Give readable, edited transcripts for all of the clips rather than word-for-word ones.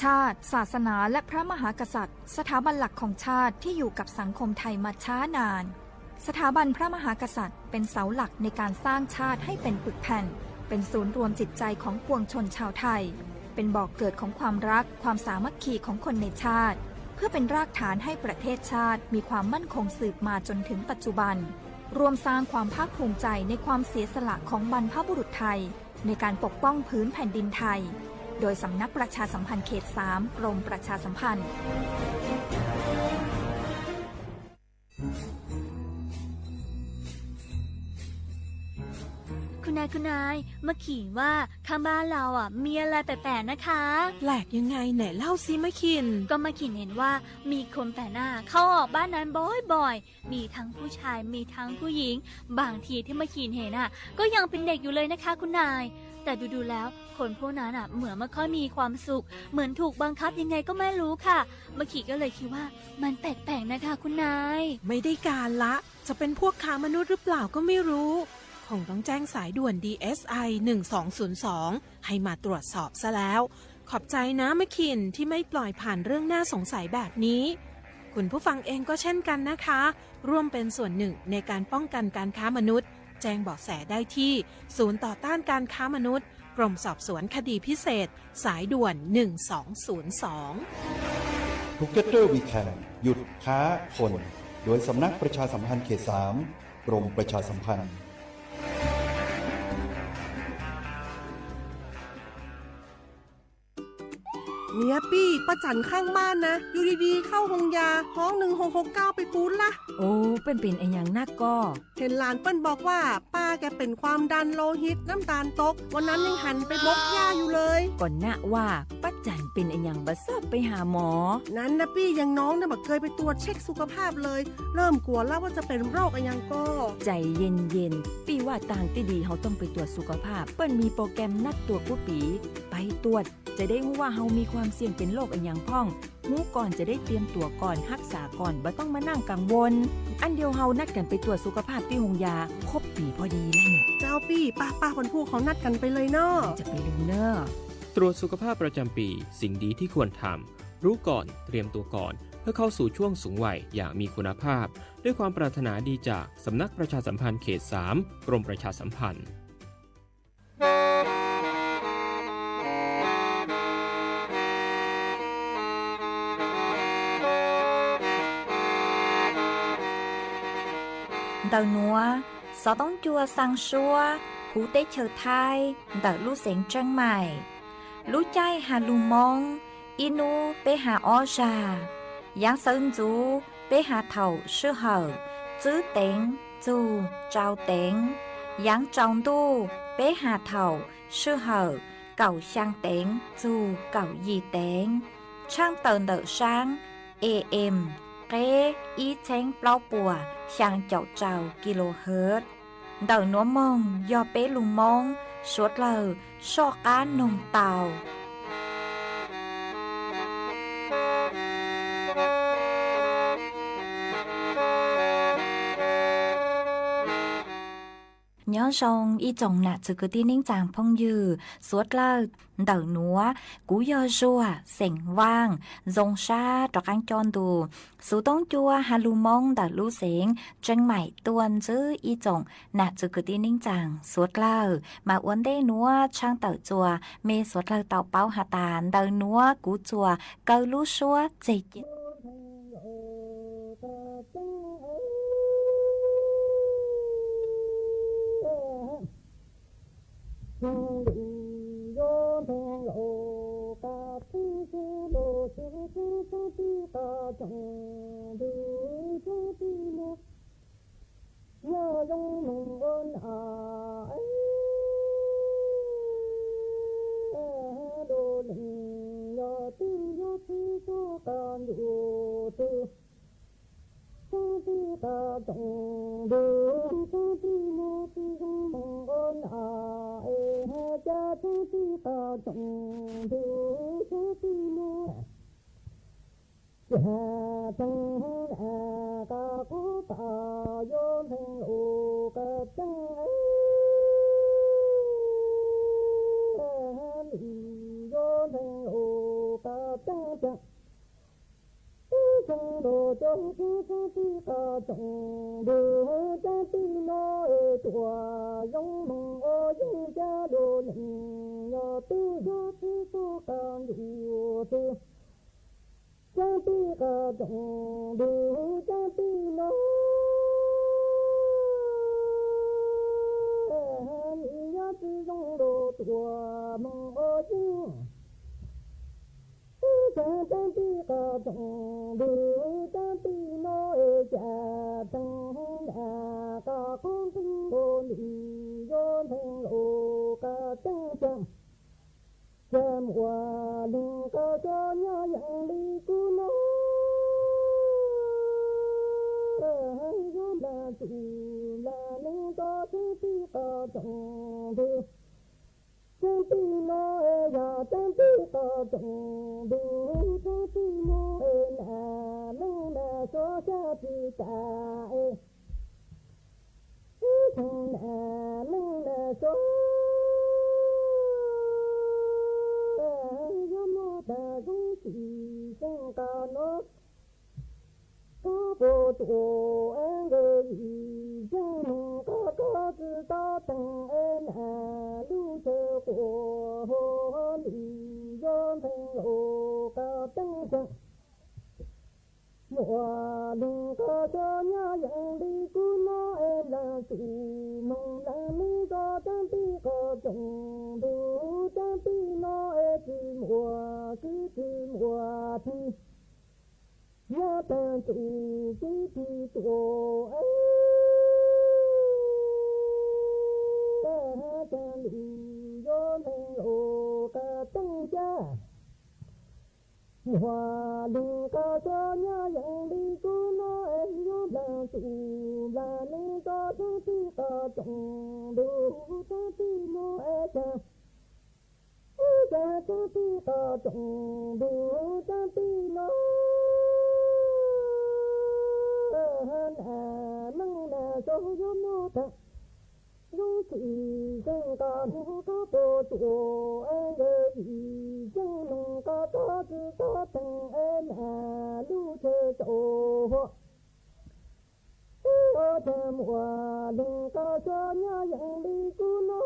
ชาติศาสนาและพระมหากษัตริย์สถาบันหลักของชาติที่อยู่กับสังคมไทยมาช้านานสถาบันพระมหากษัตริย์เป็นเสาหลักในการสร้างชาติให้เป็นปึกแผ่นเป็นศูนย์รวมจิตใจของปวงชนชาวไทยเป็นบ่อกเกิดของความรักความสามัคคีของคนในชาติเพื่อเป็นรากฐานให้ประเทศชาติมีความมั่นคงสืบมาจนถึงปัจจุบันรวมสร้างความภาคภูมิใจในความเสียสละของบรรพบุรุษไทยในการปกป้องพื้นแผ่นดินไทยโดยสำนักประชาสัมพันธ์เขต 3 กรมประชาสัมพันธ์คุณนายมาขี่ว่าข้างบ้านเรามีอะไรแปลกๆนะคะแปลกยังไงไหนเล่าซิมะขินก็มาขี่เห็นว่ามีคนแปลกหน้าเข้าออกบ้านนั้นบ่อยๆมีทั้งผู้ชายมีทั้งผู้หญิงบางทีที่มาขี่เห็นก็ยังเป็นเด็กอยู่เลยนะคะคุณนายแต่ดูแล้วคนพวกนั้นเหมือนไม่ค่อยมีความสุขเหมือนถูกบังคับยังไงก็ไม่รู้ค่ะมาขี่ก็เลยคิดว่ามันแปลกๆนะคะคุณนายไม่ได้การละจะเป็นพวกค้ามนุษย์หรือเปล่าก็ไม่รู้คงต้องแจ้งสายด่วน DSI 1202ให้มาตรวจสอบซะแล้วขอบใจนะมะขินที่ไม่ปล่อยผ่านเรื่องน่าสงสัยแบบนี้คุณผู้ฟังเองก็เช่นกันนะคะร่วมเป็นส่วนหนึ่งในการป้องกันการค้ามนุษย์แจ้งเบาะแสได้ที่ศูนย์ต่อต้านการค้ามนุษย์กรมสอบสวนคดีพิเศษสายด่วน1202 Together We Can หยุดค้าคนโดยสำนักประชาสัมพันธ์เขต 3 กรมประชาสัมพันธ์เนี่ยปี้ป้าจันข้างบ้านนะอยู่ดีๆเข้าห้องยาห้อง1669ไปปูนละโอ้เป็นไอ้อย่างนักก็เห็นหลานเปิ้นบอกว่าป้าแกเป็นความดันโลหิตน้ำตาลตกวันนั้นยังหันไปบกยาอยู่เลยก่อนหน้าว่าป้าจันเป็นไอ้อย่างบ่ทราบไปหาหมอนั้นนะปี้ยังน้องนะบ่เคยไปตรวจเช็คสุขภาพเลยเริ่มกลัวแล้วว่าจะเป็นโรคอะไรยังก็ใจเย็นๆปี้ว่าต่างที่ดีเฮาต้องไปตรวจสุขภาพเปิ้นมีโปรแกรมนัดตรวจผู้ปีไปตรวจจะได้รู้ว่าเฮามีความเสี่ยงเป็นโรคอันยังพ่องรู้ก่อนจะได้เตรียมตัวก่อนรักษาก่อนบ่ต้องมานั่งกังวลอันเดียวเฮานัดกันไปตรวจสุขภาพที่โรงยาครบปีพอดีแล้วเนี่ยเจ้าปี้ป้าคนผู้เขานัดกันไปเลยเนาะจะไปลืมเนาะตรวจสุขภาพประจำปีสิ่งดีที่ควรทำรู้ก่อนเตรียมตัวก่อนเพื่อเข้าสู่ช่วงสูงวัยอย่างมีคุณภาพด้วยความปรารถนาดีจากสำนักประชาสัมพันธ์เขต 3 กรมประชาสัมพันธ์Đầu núa, gió tống chua sang xua, hú tế chờ thai, đợi lũ xén trăng mải. Lũ chay hà lù mong, inu bế hà o già. Giáng sơn chú, bế hà thầu sư hở, chữ tên, chú, trao tên. Giáng trọng tu, bế hà thầu, sư hở, cầu sang tên, chú, cầu gì tên. Trang tờn đợi sáng, AM. Kế ý chén bao bùa sang chậu trào kHz. Đời núa mông do bé lùng mông suốt lờ so cá nồng tàu. Nhớ xong y chồng nạ chứ cứ tin ninh chàng phong dư suốt lơ đỡ núa cú do rùa sẻng vang dòng xa trọc ăn tròn đù số tông chua hà lù mông đỡ lũ sẻng chân mải tuôn chứ y chồng nạ chứ cứ tin ninh chàng suốt lơ mà uốn đê núa trang tở chùa mê suốt lơ tàu bao hà tàn đỡ núa cú chùa câu lũ xua dây chết tăng chẳng trong đồ trong cứ sang ti cả trong đồ trang ti nói tua giống mong ô những cha đồ nặng nhỏ tư do tư tu càng đủ tư trang ti cả trong đồ trang ti nói nhớ tư trong đồ tua mong ô những trang ti cả trong đồ trang ti nói cha trong nhà cả con tinh đồ nị do thành lộ cả trang trang chăm hòa linh cả cho nhà yang đi cu nó do là chủ là linh có thứ ti cả trong đồ trang ti nói ya trang ti cả trong đồ trang ti nói là linh là số cha ti ta thằng là linh là số do mô ta cũng chỉ sinh cả nó có bộ tổ anh người dân mình có tự ta từng em à lưu chờ của hồ lý do thành lộ cao tăng chẳng mùa đừng có cho nhà dân đi cứ nó em là chủ mong là lý do trang ti có chồng đủ trang ti nó em chỉ mùa thì nhà ta chủ chỉ tổ ấy ta trang lý do thành lộ cả tăng cha hòa đừng có cho nhà dân đi cứ nó em do là chủ là lý do thứ ti có chồng đủ thứ ti nó em cha thứ ti có chồng đủ thứ ti nó nâng là cho gió mô ta dung chỉ dân có những có bộ chủ em người dân nông có chỉ có từng em lưu chơi tổ có thể mùa đừng có cho nhà dân đi cứ nó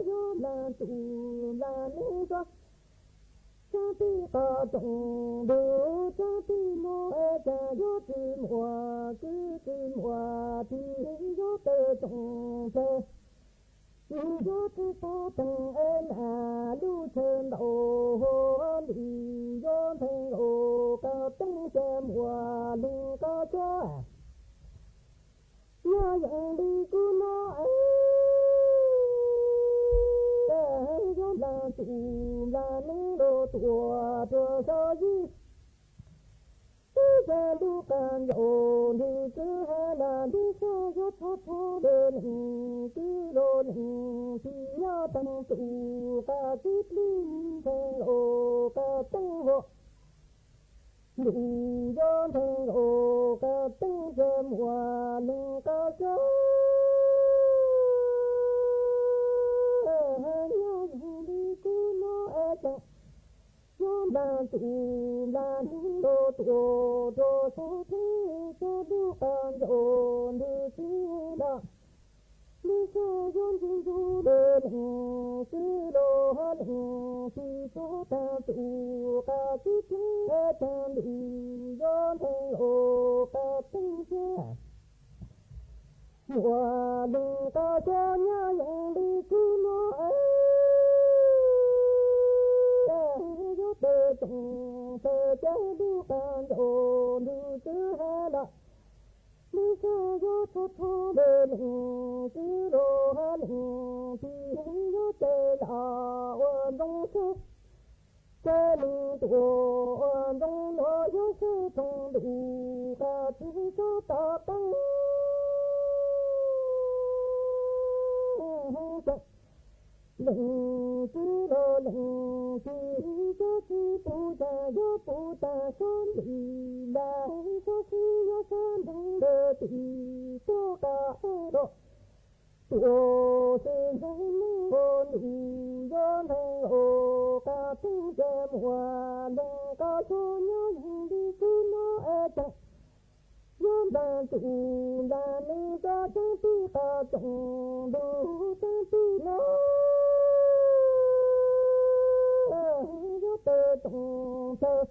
do là chủ là lý do trang ti có chồng đồ trang ti nó cha do ti mùa cứ ti mùa thì do tơ chồng tơ do ti có từng em lưu chân đầu lý do thành lộ cao tăng cha mùa đừng có cha nhà dân đi cứ nó do là chủ là lý đồ tua cho gì ra du can dỗ đi cứ hay là đi xa do thọ đơn cứ đồn thì nhớ tăng chủ cả kiếp linh thành lộ cả tăng hộ đủ do thành lộ cả tăng dâm hòa linh cả cho đi cứ nó do là chủ là những đồ tổ đồ số thế cho du can dỗ đi chứ đó đi xa dôn xin du đơn cứ đồ hơn thì số ta chủ cả kiếp chân đi do thành lộ cả tinh xe mùa đừng có cho nhà dân đi cứ nó do tơ chồng tơ cha du can dỗ đi chứ hay là đi xa do thọ đơn cứ đồ hơn thì do tơ là đông số cha linh tổ đông nó do sư trong đủ cả chỉ cho ta tăng đừng cứ đồ đừng chỉ cho chi tu ta son đi là cho chi do son đừng đỡ thì cho cả độ Ô xin hãy ô đủ gió thanh ô ca tiếng chém hoa đừng có cho nhớ đi cứ nó e chẳng gió đàn tụ đàn đi ca tiếng ti ca chẳng đủ tiếng ti nó gió tê chẳng tê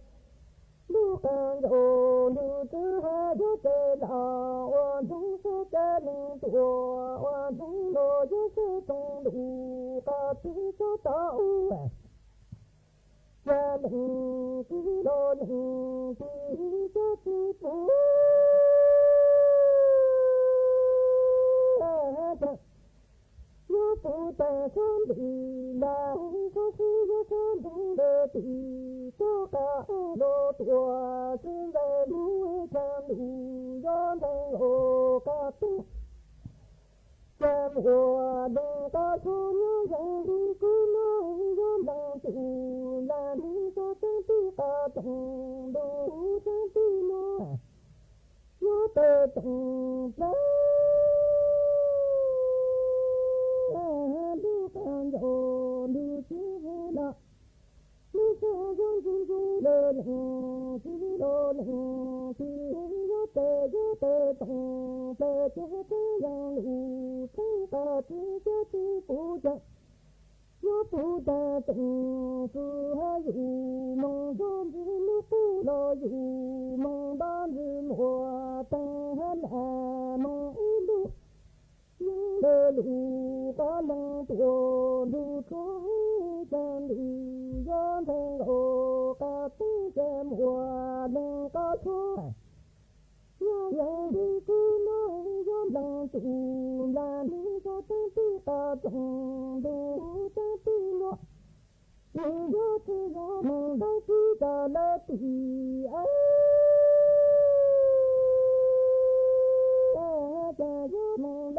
lu can ô lu tư ha gió tê đà hoa đúng sẽ tê linh tua hoa đúng lo gió sẽ tung đủ ca tiếng gió tao gia đình cứ lo đình cứ gió cứ phú gió phú ta sớm bị là có khi gió sớm bị đê tị cho cả đô tua xin về núi trăm đủ gió thanh ô ca tiếng chém hoa đừng có cho nhớ rằng đi cứ nói gió đang tụ là đi cho tiếng ti ca chẳng đủ tiếng ti nó gió tê chẳng tê đi can dỗ đi chứ đó đi cho gió rung rung lên chỉ đô lên chỉ gió tê chẳng tê chứ tê giang đủ tiếng ca chứ chứ chứ phụ trợ gió phụ ta chẳng phụ ha dù mong gió dư lúc phụ lo dù mong ban dư mùa tăng hơn mong ý lúc nhưng đê lũ có lăng tùa lũ có chân lũ gió thanh ô ca tiếng chém hoa đừng có thua gió dần đi cứ nói gió lăng tụ là đi cho tiếng ti ca chẳng đủ tiếng ti nó nhưng gió thì gió mong đây cứ ca lỡ tì ấy cha gió mong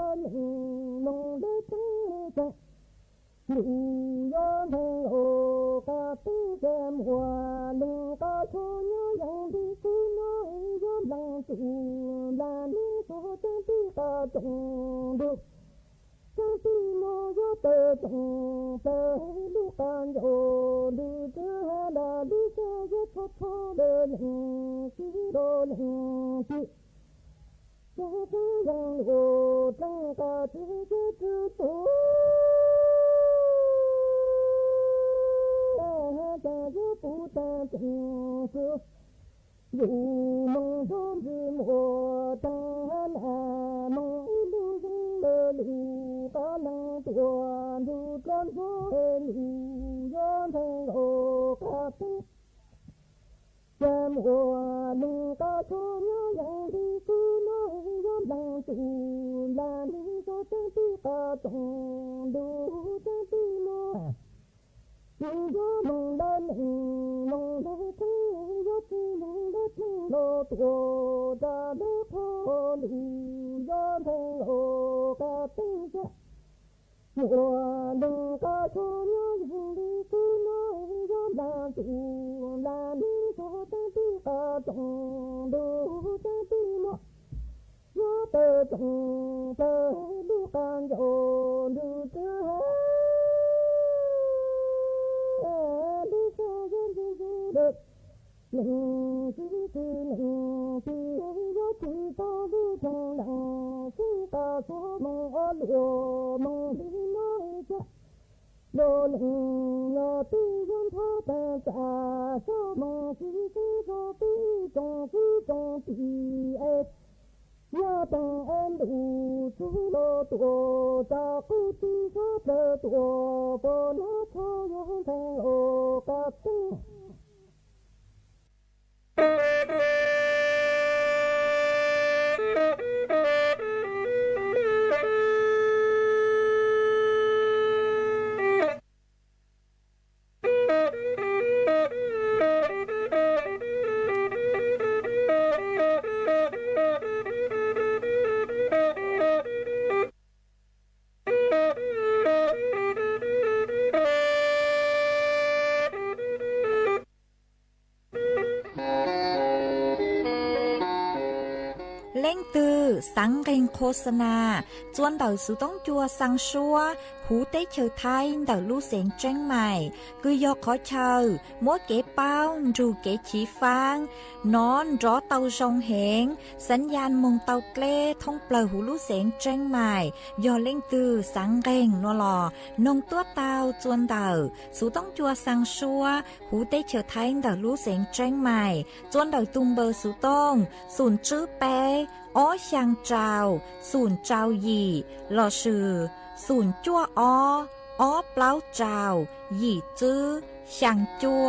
đây tiếng chẳng đủ gió thanh ô ca tiếng chém hoa đừng có cho nhớ rằng đi cứ nói gió lăng tụ là đi cho tiếng ti ca chẳng đủ tiếng ti nó gió tê chẳng tê lu can dỗ đi chứ ha là đi cho gió thọ thọ đê linh chỉ đô linh chỉ cha tiếng giang ô trăng ca chứ chứ chứ tố cha gió phụ ta chẳng chứ dù mong gió dư mùa tăng hơn mong ý lưu dưng lơ lụ có năng tùa dù con gió lụ gió thanh ô ca tiếng chém hoa đừng có cho nhớ rằng đi cứ nói gió đang tụ là đi cho tiếng ti ca chẳng đủ tiếng ti nó nhưng gió mong đến thấy gió thì mong đất lô tùa ra đất hồ lụ gió thanh ô ca tiếng chém hoa đừng có cho nhớ rằng đi cứ nói gió đang tụ là đi cho tiếng ti ca chẳng đủ tiếng ti nó gió tê chẳng tê lu can dỗ đi chứ đi cho dân dư được linh chỉ gió chỉ có đi chẳng đặng chỉ có số mong ở lụa mong đi nói cho đô linh nhờ ti dân thọ ta trả số mong chỉ có ti trong ti ấy nhớ tăng em đủ chú lô tùa cha cụ ti cho tơ tùa bồ nó cho gió thanh ô ca tiếng สังเกงโฆษณาจวนเดาสุต้องจัวสังชัวหูเต้เชอไทยเดาลู่เสียงเจ้งใหม่กุยยอกขอเชอมัวเก๋เป้าจูเก๋ฉีฟางนอนรอเตาจงเหงสัญญาณมงเตาเกล้ท่องเปล่าหูลู่เสียงเจ้งใหม่ยอเล่งตือสังเกงนัวหลอนงตัวเตาจวนเดาสุต้องจัวสังชัวหูเต้เชอไทยเดาลู่เสียงเจ้งใหม่จวนเดาตุงเบอร์สุต้องศูนย์จื้อเป้อ้อช่างเจ้าศูนย์เจ้าหยี่หล่อชื่อศูนย์จั่วอ้อเปล่าเจ้าหยี่จื้อช่างจั่ว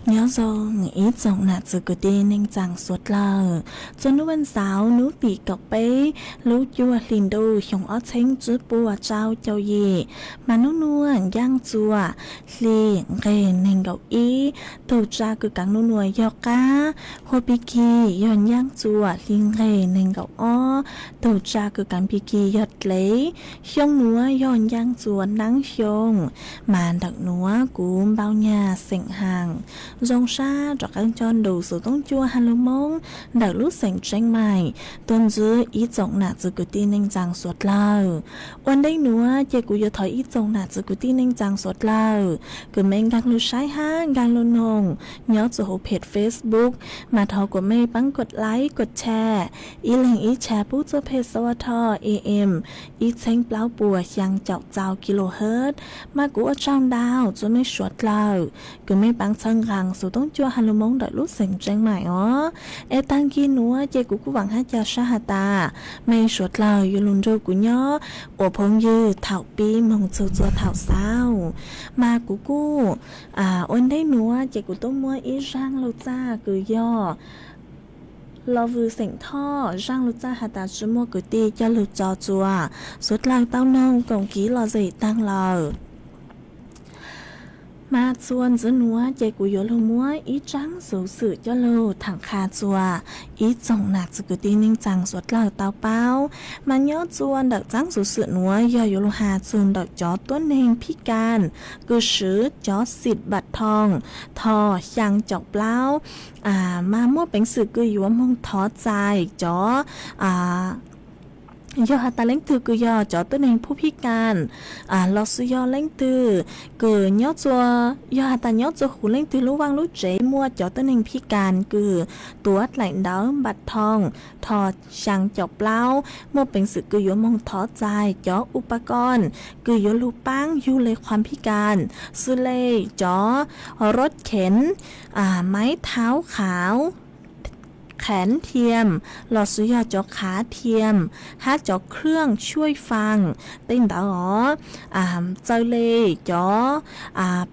nhớ rồi nghĩ dòng nạt sự cơ đê nên chẳng suốt lờ cho nó bên giáo nó bị cọc bế lú chua liền đô trong ó chênh chứ bùa trao châu gì mà nó nuông giang chùa liền ghê nên gạo ý tổ tra cứ cắn nó nuôi do cá hoa bì kỳ giòn giang chùa liền ghê nên gạo ó tổ tra cứ cắn bì kỳ giọt lấy trong núa giòn giang chùa nắng trong mà đặc núa cúm bao nhà sỉnh hàng dòng xa cho các chọn đủ số tông chua hà lô mông đảo lúc sảnh tranh mày tuần dư ý trọng nạ dư cứ tin anh giang suốt lờวันđây nữa chị cũng thấy ý trọng nạ dư cứ tin anh giang suốt lờ cứ mình gang lưu sai ha gang lưu nồng nhớ cho hồ page Facebook mà thọ của mình bằngกดไลค์กดแชร์อีหลิงอีแชร์ผู้เจ้าเพจสวท AM อีเช้งเปล่าปัวยังเจ้าเจ้ากิโลเฮิรตซ์มากูเอาจ้างดาวจนไม่สวดเราก็ไม่ปังชังรังสู่ต้องจัวฮัลโหลมงดอยลูกเสียงแจ้งใหม่อ๋อตังกินนัวเจกูกูหวังให้เจ้าชาฮาตาไม่สวดเราอยู่ลุนโจกูย่ออวพงยืดเถ่าปีมงจูจัวเถ่าเศร้ามากูวันได้นัวเจกูต้องมัวอีร่างเราจ้าคือย่อเราvừa sảnh tho răng lụt ra hạt tạt chú mua cử ti cho lụt cho chùa suốt lang tao nông cổng ký lò dày tăng lò mà chuồn giữa núa chạy của yếu lô múa ý trắng số sự cho lô thẳng kha chùa ý trọng nạt sự cử ti ninh chẳng suốt lò tao bao mà nhớ chuồn đặc trắng số sự núa do yếu lô hà chuồn đặc chó tuấn hình phi can cử sứ chó xịt bạt thong thò yang chọc lao mà mua bánh sự cư yếu mong thó dài chóยอฮัตตาเล้งตือคือยอจอตัวเองผู้พิการลอสุยอเล้งตือคือยอจัวยอฮัตตายอจัวหูเล้งตือรู้วางรู้เจมัวจอตัวเองพิการคือตัวไหลดาวบัดทองทอช่างจอบเล้ามัวเป็นสึกคือยอมองทอใจจออุปกรณ์คือยอลูปังยูเลยความพิการสุเลจอรถเข็นไม้เท้าขาวแขนเทียมหลอดสุยาจอขาเทียมฮะจอเครื่องช่วยฟังเต้นดาวเจอเลยจอ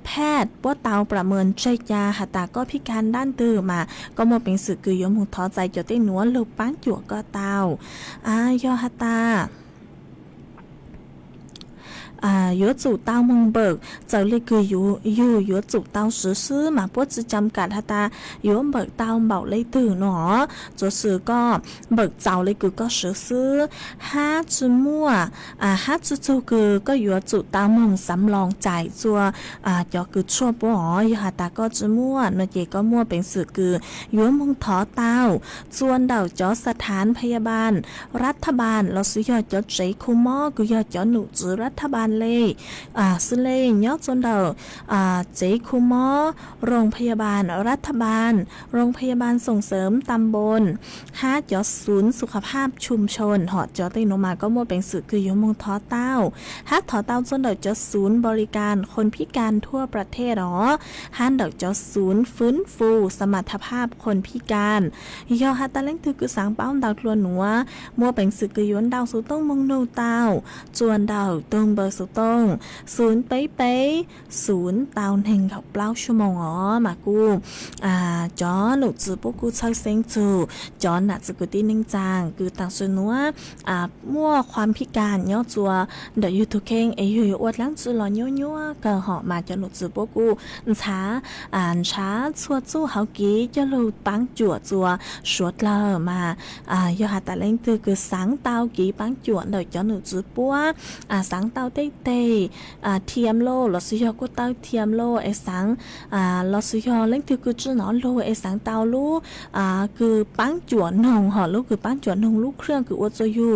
แพทย์ป้อเตาประเมินใจยาหาตาก็พิการด้านตื่มาก็มาเป็นสื่อคือยมหงท้อใจจอเต้นหนัวลูกป้านจั่วก็เตายอหาตา有主刀蒙伯就呢个有主刀实施嘛不只จำกัดฮะตา有เบิกเตาเบาเลยตื่นเนาะ就是ก็เบิกเจ้าเลยก็实施ห้าจุมั่วห้าจุจูก็有主刀蒙สำรองจ่ายจัวจะคือชั่วปออยู่ฮะตาก็จุมั่วเนาะเจก็มั่วเป็นสื่อคือ有มงถอเตาส่วนเดาจอสถานพยาบาลรัฐบาลเราซื้อยอดจอใจคุมอก็ยอดจอหนุจือรัฐบาลเลยสุเลยยอดจนเดาเจคุมอโรงพยาบาลรัฐบาลโรงพยาบาลส่งเสริมตำบล5จอศูนย์สุขภาพชุมชนหอดจอติโนมาก็มั่วเป็นสื่อคือยมงทอเต้าถอเต้าจนเดาจอศูนย์บริการคนพิการทั่วประเทศห้านเดาจอศูนย์ฟื้นฟูสมรรถภาพคนพิการยอฮัตตาเล้งตือคือสังเป้าดาวทวนหนัวมัวเป็นสื่อคือยวนดาวสุต้องมงโนเต้าจวนดาวตรงเบอร์สุต้องศูนย์เป๊ะศูนย์เต้าเฮงเขาเปล่าชั่วโมงมากูจอหนูจือพวกกูใช้เซ็งจูจอหนักจือกูตีนิ่งจางคือต่างส่วนนัวมั่วความพิการย่อจัวเดยูทูเคงอยู่อวดล้างจือหล่อยั่วก็เหาะมาจอหนูจือพวกกูช้าชัวจู้เฮากี้จะลูปังจั่วจัวสวดเลอมายอฮัตตาเล้งตือคือสังเต้ากี้ปังจั่วเดจอหนูจือปัวสังเต้าเต้เทียมโลลอสุยอกูเต้าเทียมโลไอสังลอสุยอเล้งตือคือจื้อหนอโลไอสังเต้าลูคือปังจั่วนงหอลูกคือปังจั่วนงลูกเครื่องคืออวดโจยู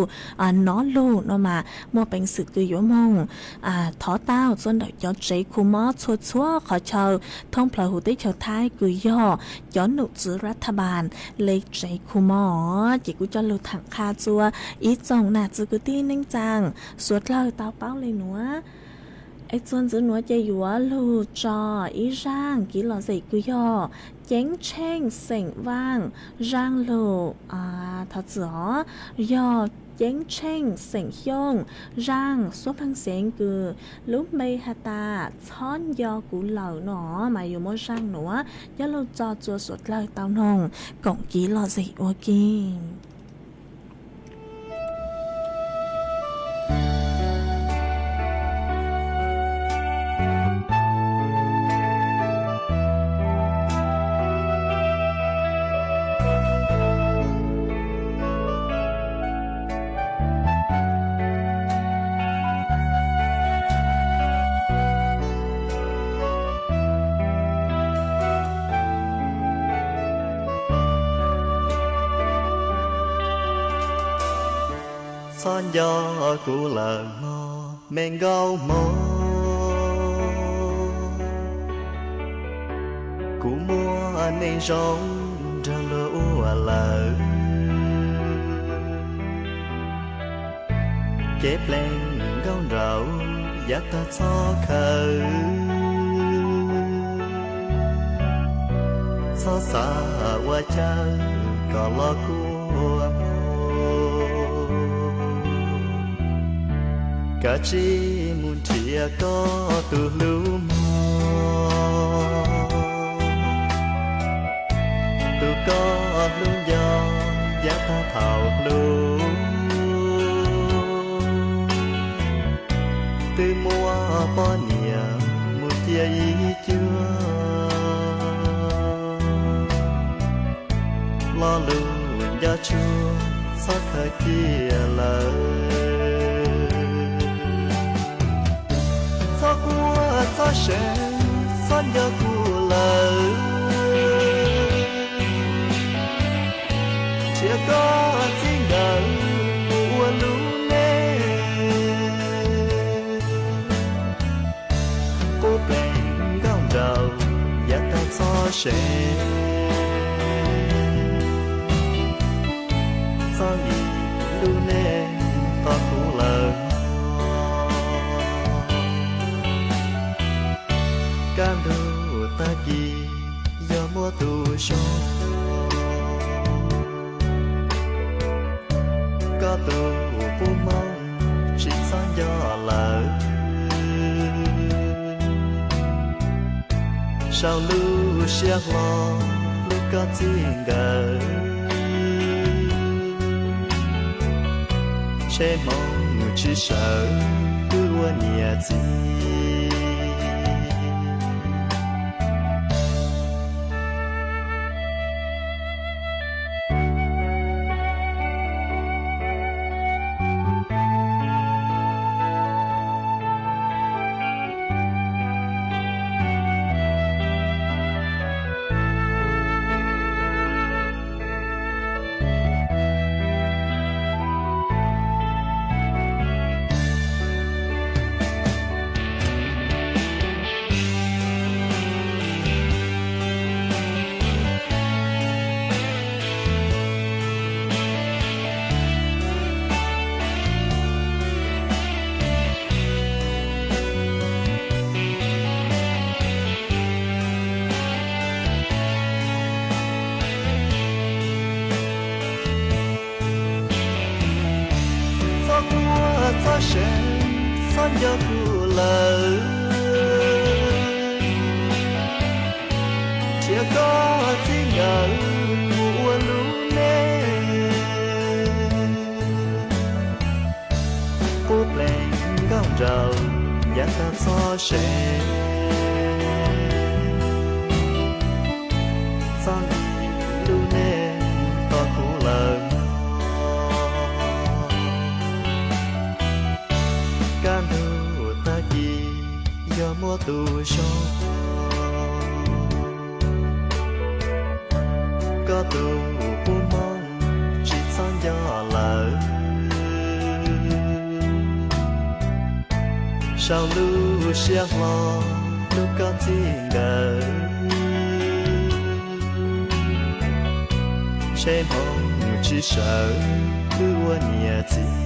นอลูเนาะมามัวเป็นสึกคือโยมงทอเต้าจนเดจอใจคุมอชัวขอเชาท่องพลหูได้เชาท้ายคือย่อหนุจือรัฐบาลเลยใจคุมอจิกูจะลูถังคาจัวอีจงหนาจือกูตีนิ่งจังสวดเลยเต้าเป้าเลยหนัวไอ้จวนจือหนัวจะอยู่ลูจออีร่างกี่หล่อใส่กูย่อเจ๋งเช่งเสียงว่างร่างโล他子要เจ๋งเช่งเสียงย่งร่างสวพังเสียงคือลุกไม่ฮาตาช้อนยอกูเหล่าหนอมาอยู่มอช่างหนัวยาลูจอจัวสดเลยเต้านงกงกี้หล่อใส่โอกิน son gió cũ lờ mò men gâu mò cũ mua nên rong trong lúa lờ chép lên gâu rau giá ta cho khờ so xa qua cha có lo cua cả chi muốn chia có từ lưu mò từ có lưu gió giá ta thảo lưu từ mua bao nhiêu một chia ý chưa lo lưu giá chúa sắc khởi kia lời gió của gió sẽ son gió của lời chỉ có tiếng đời của lũ nê cô bên gạo đầu giá ta gió sẽ gió nhị lũ nê to của lời can đồ ta gì giờ mua tù cho có tù vô mong chỉ sáng gió lỡ sao lưu xe lo lúc có tiếng gờ che mong chỉ sợ cứ qua nhà gì gió sẽ son gió của lời chỉ có tiếng ngờ của lũ nê bố lên gạo rau giá ta gió sẽ gió nhị lũ nê to của lời can đồ ta gì giờ mua tù cho có tù vô mong chỉ sáng gió lỡ sao lưu xe lo lúc có tiếng gờ che mong chỉ sợ cứ qua nhà gì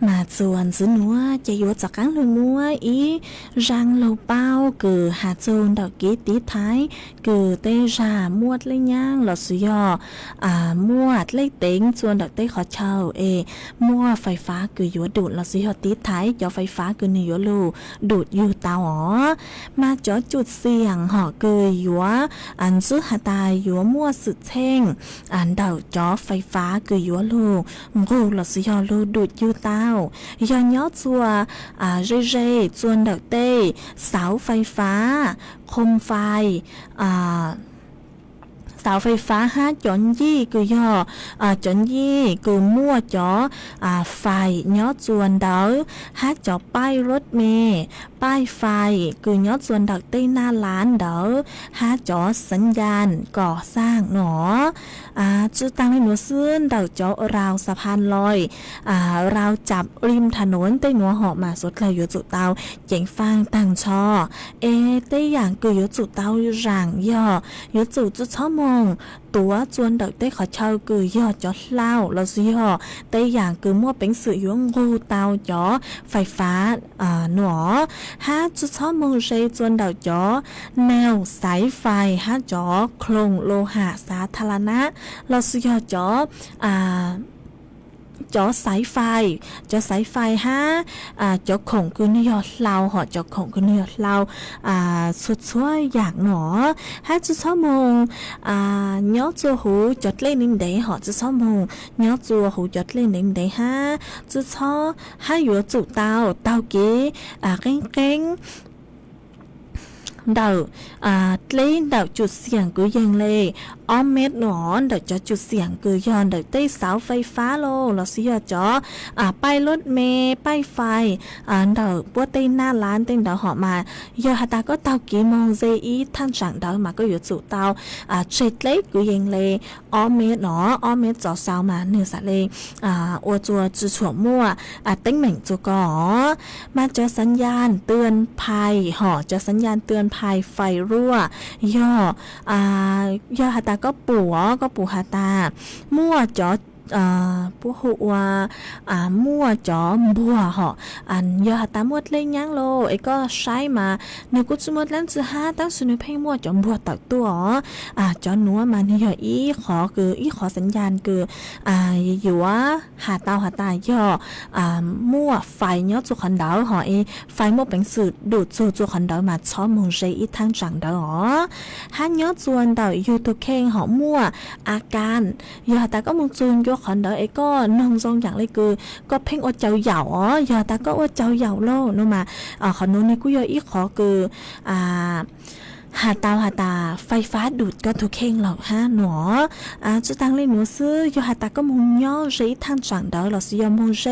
มาจวนซื้อหนัวจะอยู่จากกังเลยมัวอีรังโลเป้ากือหาโจนดอกกีตีท้ายกือเตจามวดเลยย่างหลอดสุยอมวดเลยเต็งจวนดอกเต้ขอเช่ามัวไฟฟ้ากืออยู่ดูดหลอดสุยตีท้ายจอไฟฟ้ากือหนึ่งอยู่ลูดูดอยู่เตามาจอจุดเสียงห่อกืออยู่อันซื้อหาตายอยู่มัวสุดเท่งอันเดาจอไฟฟ้ากืออยู่ลูงูหลอดสุยลูดูดอยู่เตาย้อนย้อจัวเร่จวนดอกเต้เสาไฟฟ้าคมไฟเสาไฟฟ้า5จอนยี่คือย่อจอนยี่คือมั่วจอไฟย้อจวนเดา5จอป้ายรถเมล์ป้ายไฟคือย้อจวนดอกเต้หน้าร้านเดา5จอสัญญาณก่อสร้างหนอจุดตั้งในหนูซื่นเดาจอราวสะพานลอยราวจับริมถนนเต้หนัวหอบมาสดเลยอยู่จุดเตาเจ๋งฟังตั้งชอเต้อย่างคืออยู่จุดเตาร่างย่ออยู่จุดช่อมตัวจวนดอกเต้ขอเช่าคือย่อจอเล่าเราซื้อย่อเต้อย่างคือมั่วเป็นสื่อยวงงูเตาจอไฟฟ้าหนอจุดช่อมงเรจวนดอกจอแนวสายไฟจอโครงโลหะสาธารณะเราซื้อย่อจอสายไฟจอของกุนยอดเราหอจอของกุนยอดเราสุดช่วยอย่างหนอจุดช่อมงย้อจัวหูจดเล่นนิ่งเดหอจุดช่อมงย้อจัวหูจดเล่นนิ่งเดจุดช่ออยู่จุดเตาเก๋เก่งเดาเล่นเดาจุดเสียงกูยังเลยอ้อมเม็ดหนอนเดาจอจุดเสียงกูย้อนเดาเต้เสาไฟฟ้าโลเราสิยอจอป้ายรถเมล์ป้ายไฟเดาปัวเต้หน้าร้านเต้เดาหอมายอฮาตาก็เตากี่โมงเจอีท่านจังเดามาก็อยู่จุดเตาเช็ดเล็กกูยังเลยอ้อมเม็ดหนออ้อมเม็ดจอเสามาเนื้อสัตว์เลยอัวจัวจืดฉ่วมั่วเต้งเหม่งจัวก่อมาเจอสัญญาณเตือนภัยหอเจอสัญญาณเตือนภัยไฟรั่วย่อหาตาก็ปู่หาตามั่วจอพวกหัวมั่วจอมบัวหออันยอหาตาหมดเลยยังโลก็ใช้มาเนื้อกุศลหมดแล้วจะ5ตั้งสุนเพ่งมั่วจอมบัวตักตัวจอหนัวมาเนี่ยอีขอคืออีขอสัญญาณคืออยู่ว่าหาตาย่อมั่วไฟเนาะจุขันดาวหอไฟมั่วเป็นสื่อดูดจุขันดาวมาช้อมงเจอีทางจังดาวฮันเนาะจวนดาวยูทูเข่งหอมั่วอาการยอหาตาก็มงจูนยกขันเดอก็นองทรงอย่างเลยคือก็เพ่งอดเจ้าเหยาอย่าตาก็อดเจ้าเหยาโลนู่นมาขอโน้นนี่กูยออีขอคือหาตาไฟฟ้าดูดก็ทุกเข่งหรอกหนอจุดตั้งเลยหนูซื้อยอหาตาก็มงย่อเรทางจังเดอหรอสิยอมงเร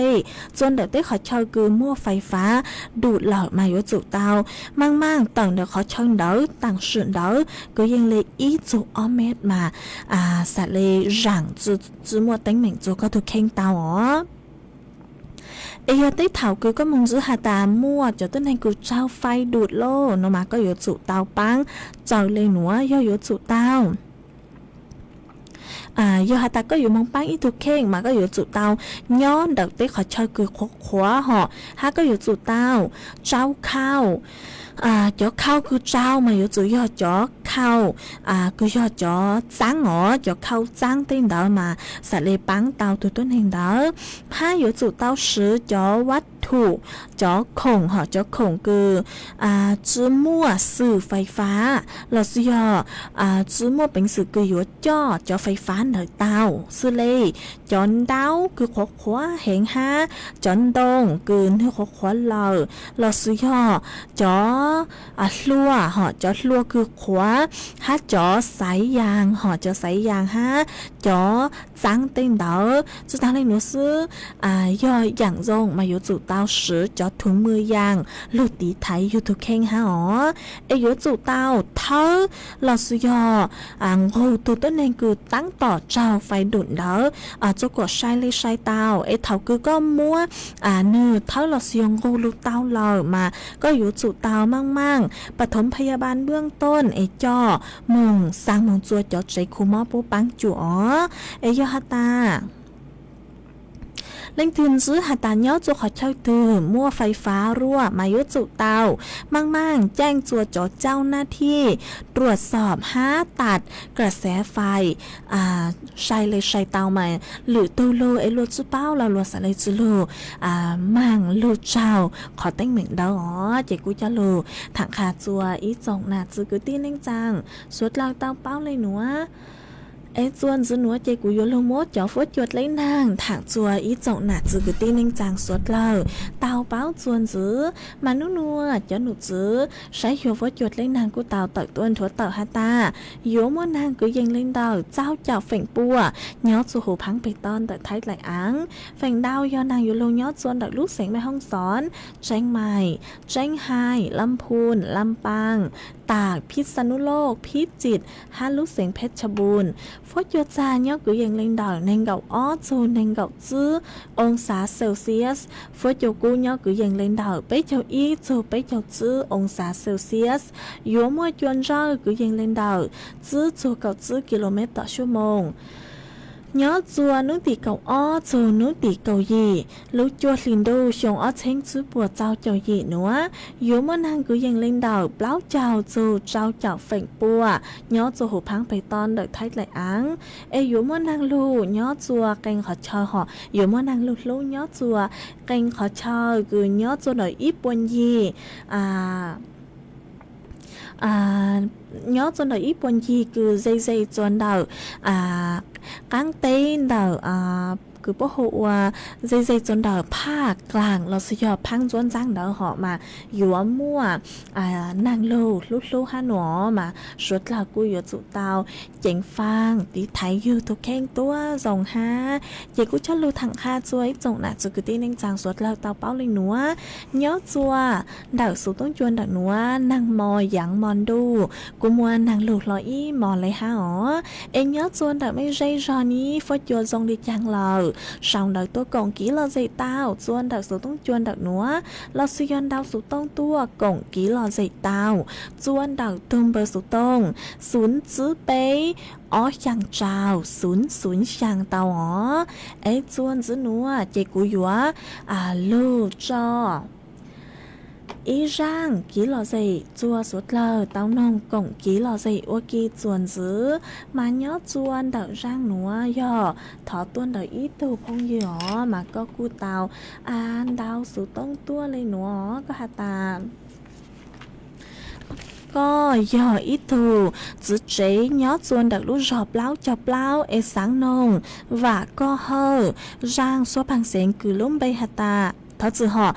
จนเดอได้ขอเช่าคือมั่วไฟฟ้าดูดหลอดมาอยู่จุดเตามั่งต่างเดอขอเช่าเดอต่างสื่อเดอก็ยังเลยอีจุออเมตมาสัตว์เลยหลังจุมั่วเต็งเหม่งจุก็ทุกเข่งเตาได้เถาคือก็มงซื้อหาตามั่วจะต้นในกูเจ้าไฟดูดโลนมาก็อยู่จุเตาปังเจ้าเลยหนัวย่ออยู่จุเตายอหาตาก็อยู่มองปังอีทุกเข่งมาก็อยู่จุเตาย้อนดักเต้ขอเช่าคือขวาหอก็อยู่จุเตาเจ้าข้าวจอเข้าคือเจ้ามาอยู่จุยอจอเข้าคือยอจอจ้างจอเข้าจ้างเต้นเดามาสะเลปังเตาตัวต้นแห่งเดาผ้าอยู่จุเตาซื้อจอวัดถูกจอคงจอคงคือจื้อมั่วสื่อไฟฟ้าเราซื้อยจื้อมั่วเป็นสื่อคืออยู่จอไฟฟ้าเหนือเตาซื้อเลยจอนเดาคือขวาเห็นจอนดงคือเนื้อขวาเราซื้อยจอลัวจอลัวคือขวาจอสายยางจอสายยางจอจังเต้นเดาจุดทางเลยหนูซื้อย่ออย่างจงมาอยู่จุดเตาซื้อจอถุงมือยางลูกตีไทยอยู่ทุกเข่งอยู่จุดเตาเท้าเราซื้อย่งูตัวต้นเองคือตั้งต่อเจ้าไฟดุนเดาเจ้ากดใช้เลยใช้เตาเท้าคือก็มัวเนื้อเท้าเราเสียงงูลูกเตาเรามาก็อยู่จุดเตามั่งปฐมพยาบาลเบื้องต้นจ่อมงสร้างมงจัวจอใจคูมอปูปังจั่วยอฮาตา เล่งเตือนซื้อหาตาเนาะจัวขอเช่าตื่นมั่วไฟฟ้ารั่วมายุจุเตามั่งแจ้งจัวจอเจ้าหน้าที่ตรวจสอบตัดกระแสไฟใช้เลยใช้เตาใหม่หรือตูโลไอโลจุเป้าเราลัวสะเลยจุโลมั่งลูเจ้าขอแต่งเหม่งดาวเจกูจะโลถังขาจัวอีจงหนาจือกุตี้เน่งจังสวดเราเตาเป้าเลยหนัวไอ้จวนจือหนัวเจกูโยโลโมจ่อฟดจวดเลยนางถังจัวอีจงหนาจือกุตี้เน่งจังสวดเราเตาเป้าจวนจือมานุนัวจ่อหนูจือใช้หัวฟดจวดเลยนางกูเตาต่อยต้นถั่วเต่าฮาตาโยมัวนางกูยังเล่นดาวเจ้าเจ้าเฝ่งปัวย้อจูหูพังไปตอนแต่ไทยไหลอังเฝ่งดาวยอนางอยู่ลงย้อจวนดักลูกเสียงไปห้องสอนเชียงใหม่เชียงไฮ้ลำพูนลำปางตากพิษณุโลกพิจิตรฮันลูกเสียงเพชรบูรณ์ฟดโยจาย้อกูยังเล่นดาวในเก่าอ้อจูในเก่าจื้อองศาเซลเซียสฟดโยกูย้อกูยังเล่นดาวไปเจ้าอีจูไปเจ้าจื้อองศาเซลเซียสยัวมัวจวนจ้ากูยังเล่นดาวจื้อจูเก่าจื้อกิโลเมตรต่อชั่วโมงย้อจัวนุติเก่าอ้อจูนุติเก่ายีลูกจัวลินดูชงอ้อเช้งจื้อปัวเจ้าเจ้ายีหนัวยัวมัวนางกูยังเล่นดาวเปล่าเจ้าจูเจ้าเจ้าเฝ่งปัวย้อจูหูพังไปตอนเด็กไทยไหลอังยัวมัวนางลูย้อจัวเก่งขอชอหอยัวมัวนางลูย้อจัวเก่งขอชอกูย้อจัวหน่อยอีปวนยีnhớ cho đời ít buồn gì cứ dây cho đầu căng tên đầu cứ bố hộ dây cho đầuผ้ากลางเราสยบพังจวนจังเดาเหาะมาอยู่มั่วนางลูฮันหนอมาสุดเรากูอยู่จุเตาเจ๋งฟังตีไทยอยู่ทุกแข้งตัวส่งฮาเจ๋กูชอบลูถังคาจวยจงหนาจุกตีนึงจังสุดเราเตาเป้าเลยหนัวย้อจัวดาวสุต้องจวนดักหนัวนางมอหยังมอนดูกูมัวนางลูลอยอีมอนเลยฮะเอ็งย้อจวนดักไม่ใช่จอนี้ฟดโยจงดีจังเราsau đời tôi còn kỹ lo dây tao chuan đặc số tông chuan đặc núa lo xuyên đau số tông tua còn kỹ lo dây tao chuan đặc tung bờ số tông xuống chữ bé ó chẳng trào xuống chẳng tao ó ấy chuan chữ núa chạy cú dúa lô cho ý rang ký lò dày chua suốt lờ tao nông cổng ký lò dày ô kỳ chuồn dứ mà nhớ chuồn đợi rang núa yo thọ tuôn đợi ít tù phong dừa mà có cu tàu đau số tông tua lên núa có hạt tà có giờ ít thù giữ chế nhớ chuồn đặc lúc rọp láo chọc láo e sáng nông và có hơ rang số bằng xén cứ lúng bay hạt tà thọ chữ họ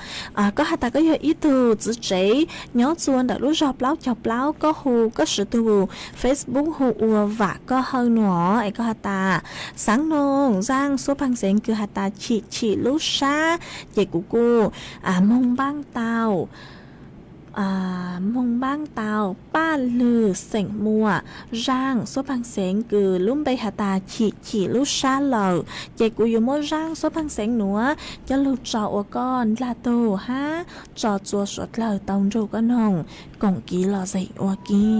có hạt ta có nhiều ý từ chữ chế nhớ chuồn đã lúc rọp láo chọc láo có hù có sự từ Facebook hù và có hơn nữa ấy có hạt ta sáng nông giang số bằng xén cứ hạt ta chỉ lúc xa vậy của cô mông băng tàu mông băng tàu ba lư sảnh mùa rang số bằng xén cứ lúng bay hạt ta chỉ lúc xa lờ vậy của yêu mô rang số bằng xén nữa cho lúc trò của con là tổ ha trò chùa suốt lờ tông rù con hồng cổng ký lò dậy của kì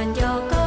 Hãy subscribe cho kênh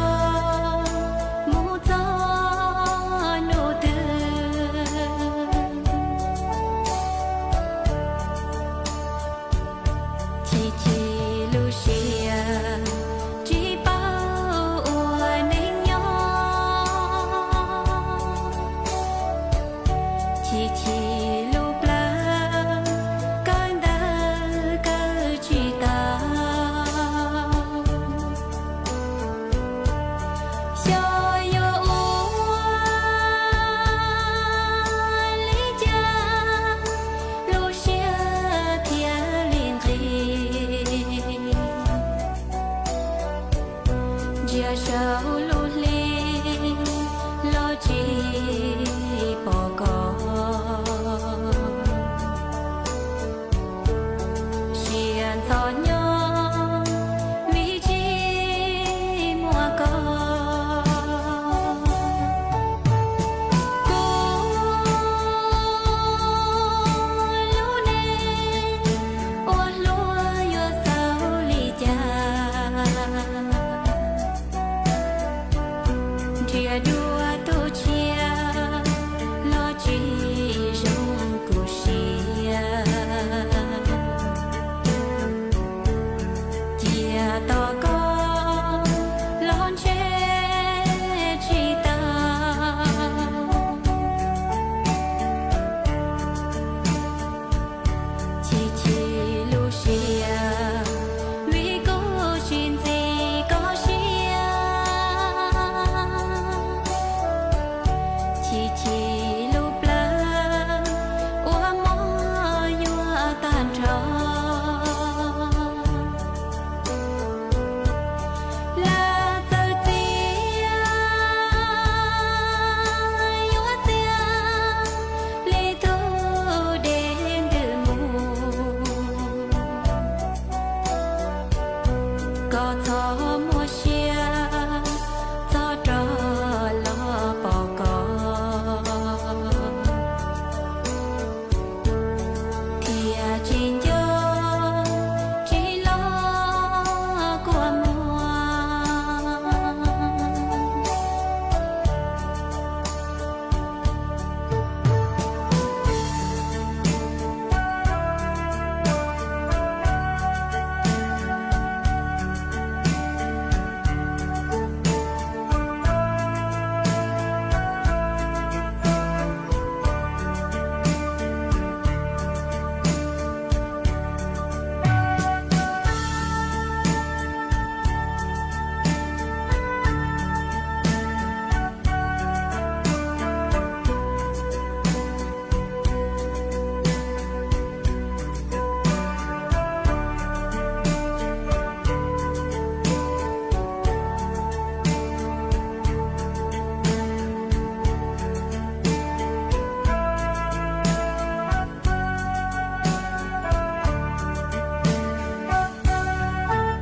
Ghiền Mì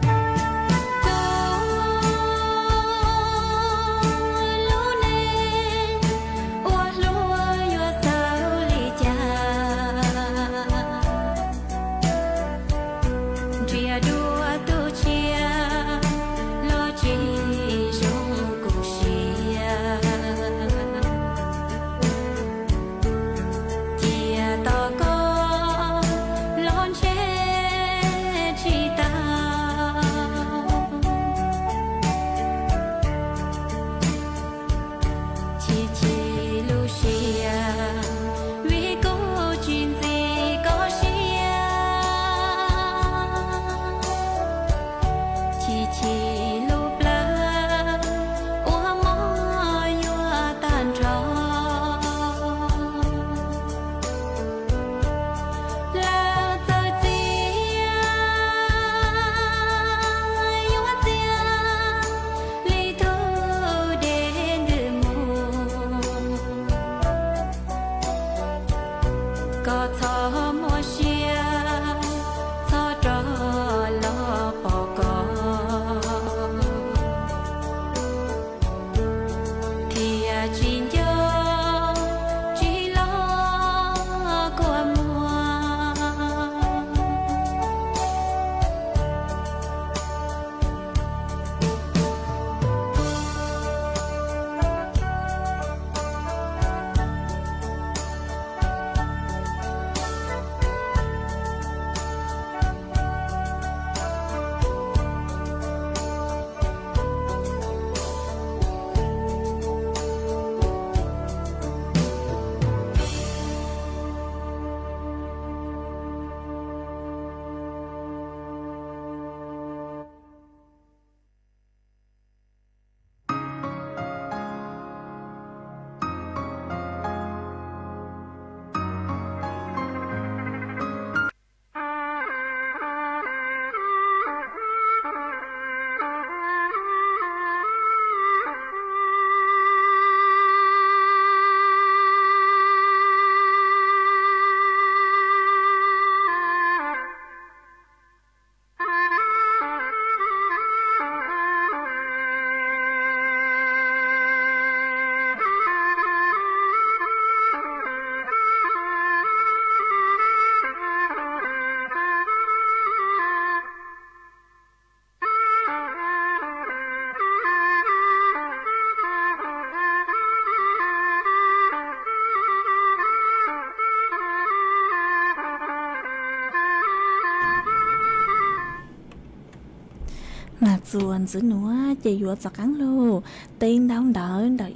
Gõ để không bỏ lỡ chuồn giữ núa chỉ dùa giọt cắn lù tên đau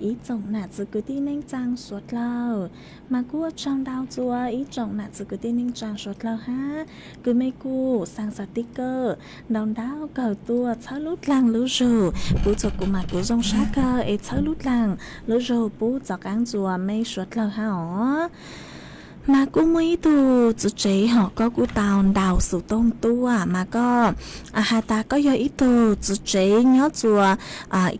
ý trọng nạt giữ cứ tin nên trang suốt lâu mà cua trong đau chua ý trọng nạt giữ cứ tin nên trang suốt lâu ha cứ mấy cu sang sticker đau cờ tua tháo lút làng lú rù bú chụp của mặt của dòng sát cơ ấy tháo lút làng lú rù bú giọt cắn chua mấy suốt lâu ha ó mà cũng mấy tu chú chế họ có cú tàu đào sự tôn tu mà có hà ta có do ý tu chú chế nhớ chùa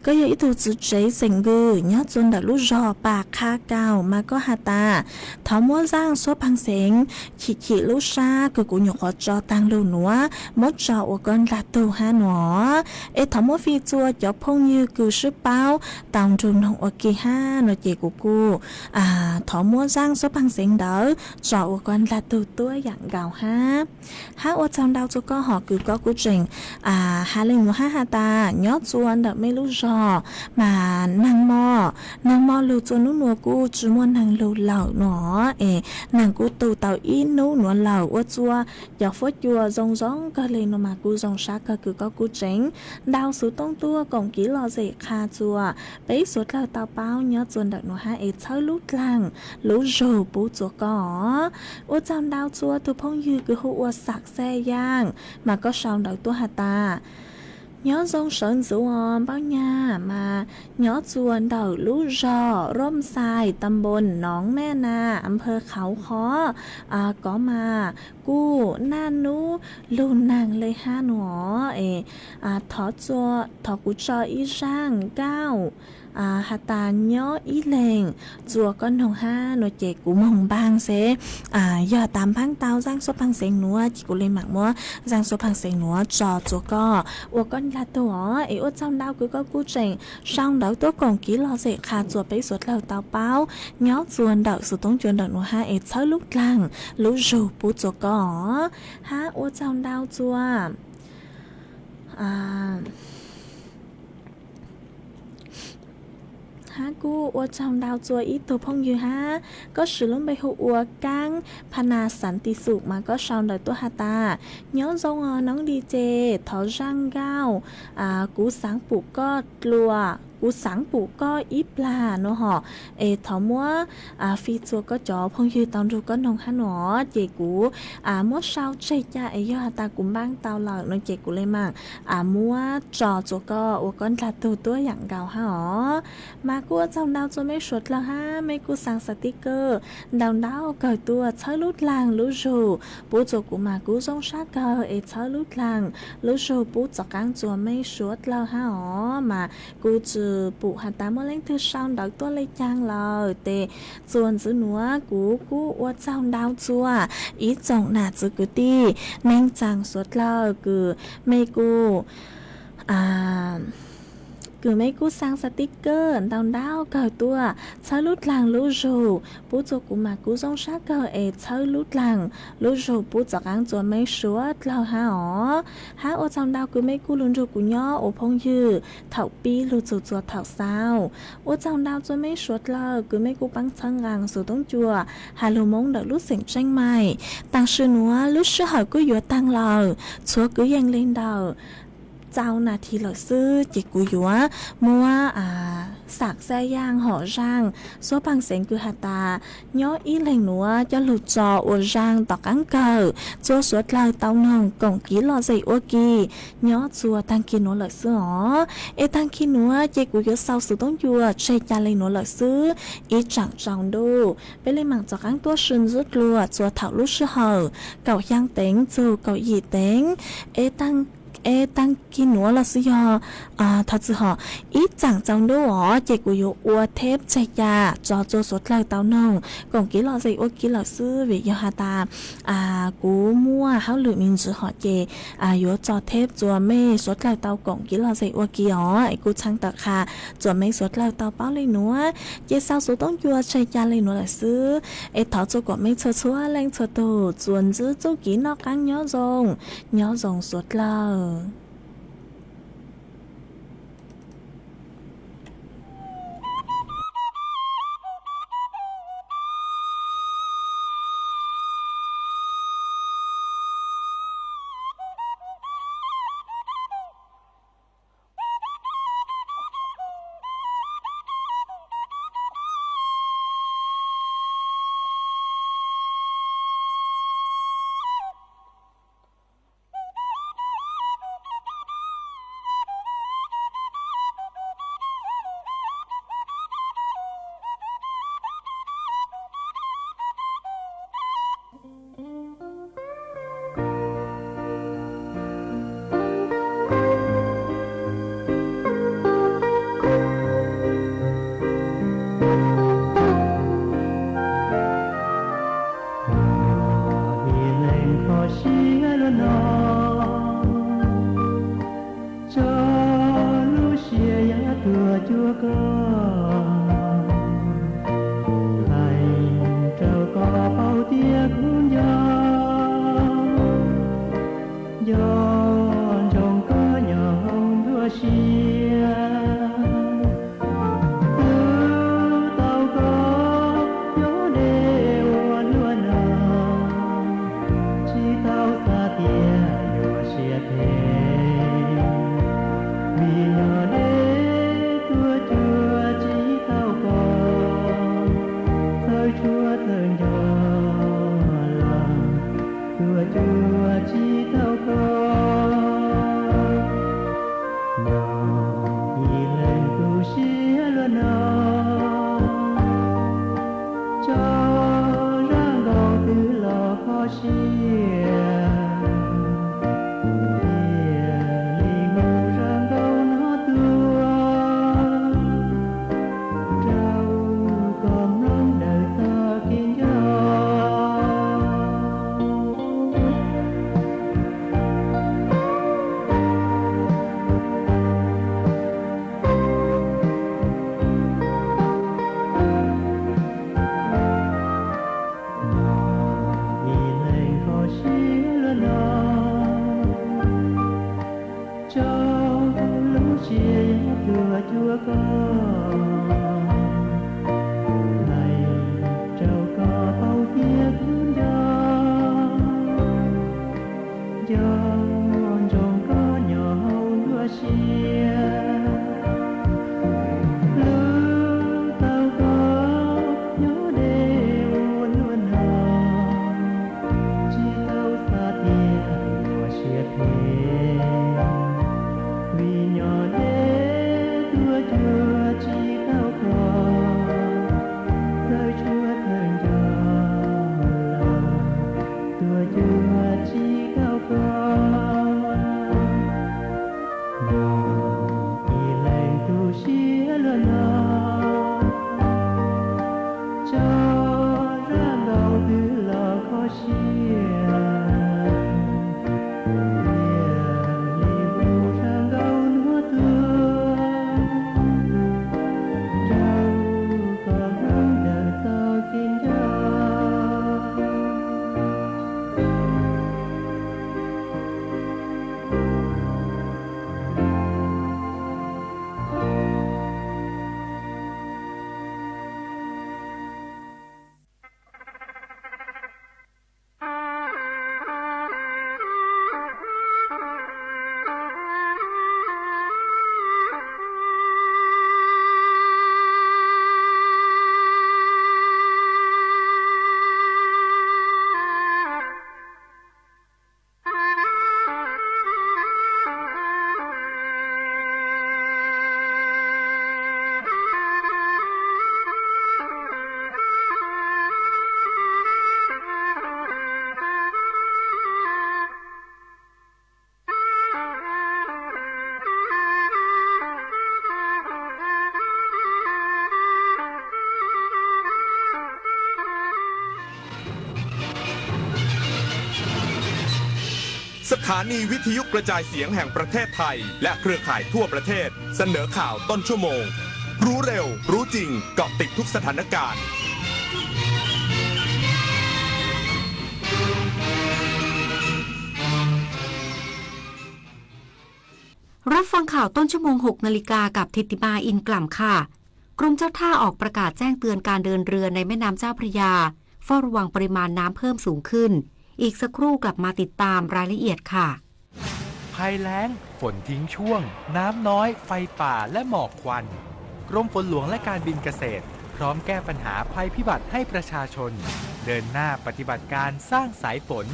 có do ý tu chú chế sinh ngư nhớ chun đã lúc rò bà kha cao mà có hà ta thọ mua giang số bằng sinh chỉ lúc xa cứ cũng nhục họ cho tăng lưu nữa mất cho của con là tu ha nó ê thọ mua phi chùa cho phong như cứ sức bao tàu trùng hồng ở kỳ ha nó chỉ của cô thọ mua giang số bằng sinh đỡ cho con là từ tuổi dạng gạo ha ở trong đau cho có họ cứ có cú trình hà lên một ha ta nhớ chuan đợt mấy lúc rò mà năng mò lưu cho nút nua cú chỉ muốn năng lưu lẩu nó nàng cú từ tàu ít nút nua lẩu ở chua giờ phốt chua rong cơ lên nó mà cú rong sát cơ cứ có cú trình đau số tông tua còn kỹ lo dễ kha chua bấy số là tàu bao nhớ chuan đợt nó ha chơi lúc làng lúc rồ bú cho có ô trong đau chua từ phong như cứ hụa sạc xe giang mà có sao đợi tua hà ta nhớ dông sơn dữ bao nhà mà nhớ chuồn đầu lú ròร่มทรายตำบลหนองแม่นาอำเภอเขาค้อก็มากู้น่านูลูนางเลยห้าหนอถอจัวถอกุจออีช่างเก้าหาตาย่ออีเลงจัวก้อนของห้าหน่วยเจกูมองบางเสย่อตามพังเตาสร้างโซพังเสียงหนัวจิกูเลยหมักมัวสร้างโซพังเสียงหนัวจอจัวก็วัวก้อนลาตัวอ้เจ้าดาวกูก็กูเจงช่างดาวตัวกองกี้รอเสกขาจัวไปสวดเหล่าเตาเป้าย่อจวนดาวสุดต้องจวนดาวหนัวห้าเช้าลูกลังลูกจูปูจัวก็ห้าเจ้าดาวจัวฮากูอวดจำดาวจัวอีตัวพงอยู่ฮะก็สืบลงไปหัวกังพนาสันติสุขมาก็ชาวเลยตัวฮาตาย้อนทรงน้องดีเจทอร่างเก้ากูสังปุกก็กลัวกูสังปุกก็อีปลาเนาะหอถอมัวฟีจัวก็จ่อพงอยู่ตอนรูก็นองฮะหนอเจกูมัวชาวใจจ้ายอฮาตากุมบ้างเตาเหล่าน้องเจกูเลยมั่งมัวจ่อจัวก็อวก้อนลาตัวอย่างเก่าฮะหอมากูเจ้าดาวจะไม่สดแล้วฮะไม่กูสั่งสติกเกอร์ดาวเกิดตัวเช้าลุดลางลุจูปูจัวกูมากูส่งชาเกอร์เช้าลุดลางลุจูปูจักกังจัวไม่สดแล้วฮะหอมากูจือปูหัตตาเมื่อเล่นคือช่างดาวตัวเลยจางเลยแต่ส่วนจือหนัวกูว่าเจ้าดาวจัวอีจงหนาจือกูตีแมงจางสดเลยคือไม่กูคือไม่กูสร้างสติกเกอร์ดาวเกิดตัวเช้าลุดหลังลุจูปูจัวกูมากูส่งชาเกอร์เช้าลุดหลังลุจูปูจักกังจัวไม่สวดแล้วฮะฮะจำดาวกูไม่กูลุนจูกูย่อพงยือเถาปีลุจูจัวเถาเศร้าจำดาวจัวไม่สวดเลยกูไม่กูปังชังกังสู่ต้องจัวฮาลูมงเดลุเสียงเจ้งใหม่ตั้งชื่อหนัวลุชื่อหอยกูอยู่ตั้งเราชัวกูยังเล่นดาวเจ้านาทีเหล่าซื้อจิกูยัวมัวสากแซ่ย่างห่อร่างโซปังเสียงคือหาตาย่ออีแหล่งหนัวจะหลุดจออวร่างต่อกังเกิดจัวสวดลายเต้านองกล่องกี้หล่อใส่อวกีย่อจัวตังกินหนัวเหล่าซื้อตังกินหนัวจิกูยัวเศร้าสุดต้องยัวใช้จานเลยหนัวเหล่าซื้ออีจังจองดูไปเลยหมั่งต่อกังตัวชุนรุดลัวจัวเถาลุชื่อเหอเก่าย่างเต็งจูเก่าหยีเต็งตั้งกินหนัวละสิยทัดสิหออีจังจังดูเจกูอยู่อัวเทปใจยาจอโจสดเลยเต้านองกงกี้หล่อใส่อัวกี้หล่อซื้อวิยาฮาตากูมั่วเขาหรือมินจือหอเจอยู่จอเทปจัวไม่สดเลยเต้ากงกี้หล่อใส่อัวกี้ไอ้กูช่างตะคาจัวไม่สดเลยเต้าเป้าเลยหนัวเจสาวสุดต้องยัวใจยาเลยหนัวละซื้อถอจัวก็ไม่เชื่อชัวแรงเชื่อตูจวนจื้อจูกี้นอกกังย้อจงสดเลย chúa con thầy trao có bao tiếc gió trong có nhỏ đua xia tao có gió đều luôn chỉ tao xa tia vừa xia thế vì nhỏ đê tua chưa chỉ tao có thời chúa thời nhỏ lòng tua chưa chỉ tao có nhỏ đi lên tu xia luôn cho răng gò từ lò khó xia chúa con này trao có bao tiếc gió trong có nhỏ đua xia lứa tao có nhớ đều luôn chỉ tao xa tia đua xia thế vì nhỏ chúa chỉ tao có thời chúa thời nhỏ lòng tua chúa chỉ tao có nhỏ y lên tu xía luôn cho ra gạo từ lò khó xíaสถานีวิทยุกระจายเสียงแห่งประเทศไทยและเครือข่ายทั่วประเทศเสนอข่าวต้นชั่วโมงรู้เร็วรู้จริงเกาะติดทุกสถานการณ์รับฟังข่าวต้นชั่วโมง 6 นาฬิกากับทิติมาอินกล่ำค่ะกรมเจ้าท่าออกประกาศแจ้งเตือนการเดินเรือในแม่น้ำเจ้าพระยาเฝ้าระวังปริมาณน้ำเพิ่มสูงขึ้นอีกสักครู่กลับมาติดตามรายละเอียดค่ะภัยแล้งฝนทิ้งช่วงน้ำน้อยไฟป่าและหมอกควันกรมฝนหลวงและการบินเกษตรพร้อมแก้ปัญหาภัยพิบัติให้ประชาชนเดินหน้าปฏิบัติการสร้างสายฝน